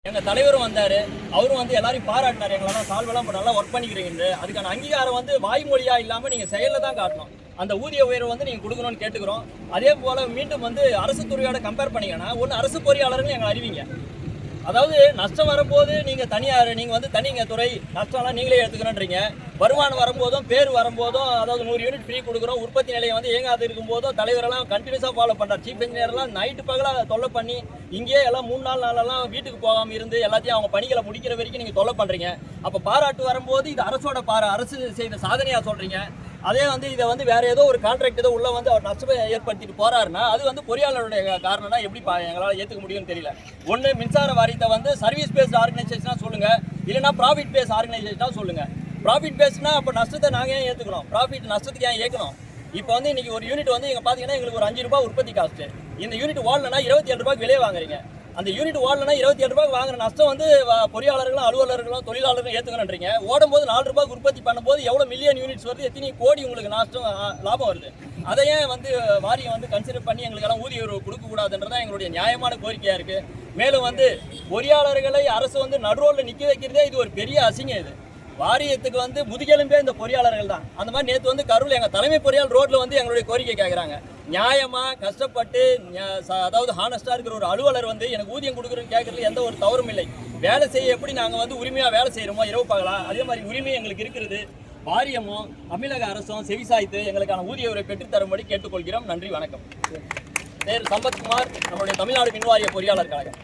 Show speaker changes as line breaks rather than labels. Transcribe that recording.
எங்க தலைவரும் வந்தாரு, அவரும் வந்து எல்லாரையும் பாராட்டினார். எங்களெல்லாம் சால்வெல்லாம் நல்லா ஒர்க் பண்ணிக்கிறீங்க. அதுக்கான அங்கீகாரம் வந்து வாய்மொழியா இல்லாம நீங்க செயல்ல தான் காட்டணும். அந்த ஊதிய உயர்வு வந்து நீங்க கொடுக்கணும்னு கேட்டுக்கிறோம். அதே போல மீண்டும் வந்து அரசு துறையோட கம்பேர் பண்ணீங்கன்னா ஒன்னு அரசு பொறியாளர்கள் எங்களை அறிவிங்க. அதாவது நஷ்டம் வரும்போது நீங்க தனியார், நீங்க வந்து தனிங்க துறை, நஷ்டம்லாம் நீங்களே எடுத்துக்கணுன்றீங்க. வருமானம் வரும்போதும் பேர் வரும்போதும் அதாவது 100 யூனிட் ஃப்ரீ கொடுக்குறோம். உற்பத்தி நிலையம் வந்து இயங்காது இருக்கும்போதும் தலைவரெல்லாம் கண்டினியூஸாக ஃபாலோ பண்ணுறாரு. சீஃப் இன்ஜினியர்லாம் நைட்டு பகலாக தொல்லை பண்ணி இங்கேயே எல்லாம் 3 நாளெல்லாம் வீட்டுக்கு போகாமல் இருந்து எல்லாத்தையும் அவங்க பணிகளை முடிக்கிற வரைக்கும் நீங்கள் தொல்லை பண்ணுறீங்க. அப்போ பாராட்டு வரும்போது இது அரசோட அரசு செய்த சாதனையாக சொல்கிறீங்க. அதே வந்து இதை வந்து வேற ஏதோ ஒரு கான்ட்ராக்ட் ஏதோ உள்ள வந்து அவர் நஷ்டத்தை ஏற்படுத்திட்டு போறாருன்னா அது வந்து பொறியாளருடைய காரணம்னா எப்படி எங்களால் ஏற்றுக்க முடியும்னு தெரியல. ஒன்று மின்சார வாரியத்தை வந்து சர்வீஸ் பேஸ்ட் ஆர்கனைசேஷனாக சொல்லுங்க, இல்லைன்னா ப்ராஃபிட் பேஸ்ட் ஆர்கனைசேஷனாக சொல்லுங்க. ப்ராஃபிட் பேஸ்ட்னா அப்போ நஷ்டத்தை நாங்கள் ஏன் ஏற்றுக்கணும்? ப்ராஃபிட் நஷ்டத்துக்கு ஏன் ஏற்கணும்? இப்போ வந்து இன்னைக்கு ஒரு யூனிட் வந்து இங்கே பார்த்தீங்கன்னா எங்களுக்கு ஒரு 5 ரூபாய் உற்பத்தி காஸ்ட்டு. இந்த யூனிட் ஓடலன்னா 27 ரூபாய்க்கு விலையே வாங்குறீங்க. அந்த யூனிட் ஓடலன்னா 27 ரூபாய்க்கு வாங்குற நஷ்டம் வந்து பொறியாளர்களும் அலுவலர்களும் தொழிலாளர்களும் ஏற்றுக்கணுன்றீங்க. ஓடும்போது 4 ரூபாய்க்கு உற்பத்தி பண்ணும்போது எவ்வளோ மில்லியன் யூனிட்ஸ் வருது, எத்தனை கோடி உங்களுக்கு நஷ்டம் லாபம் வருது. அதையே வந்து வாரியம் வந்து கன்சிடர் பண்ணி எங்களுக்கெல்லாம் ஊதிய உயர்வு கொடுக்கக்கூடாதுன்றதான் எங்களுடைய நியாயமான கோரிக்கையாக இருக்குது. மேலும் வந்து பொறியாளர்களை அரசு வந்து நடுரோலில் நிற்க வைக்கிறதே இது ஒரு பெரிய அசிங்கம். இது வாரியத்துக்கு வந்து முதுகெலும்பே இந்த பொறியாளர்கள் தான். அந்த மாதிரி நேற்று வந்து கரூர் எங்கள் தலைமை பொறியாளர் ரோட்டில் வந்து எங்களுடைய கோரிக்கை கேட்குறாங்க. நியாயமாக கஷ்டப்பட்டு அதாவது ஹானஸ்டாக இருக்கிற ஒரு அலுவலர் வந்து எனக்கு ஊதியம் கொடுக்குறேன்னு கேட்கறதுல எந்த ஒரு தவறும் இல்லை. வேலை செய்ய எப்படி நாங்கள் வந்து உரிமையாக வேலை செய்கிறோமோ இரவு பகலாம் அதே மாதிரி உரிமை எங்களுக்கு இருக்கிறது. வாரியமும் தமிழக அரசும் செவிசாய்த்து எங்களுக்கான ஊதிய உயர்வை பெற்றுத்தரும்படி கேட்டுக்கொள்கிறோம். நன்றி, வணக்கம். பேர் சம்பத்குமார், நம்மளுடைய தமிழ்நாடு மின்வாரிய பொறியாளர் கழகம்.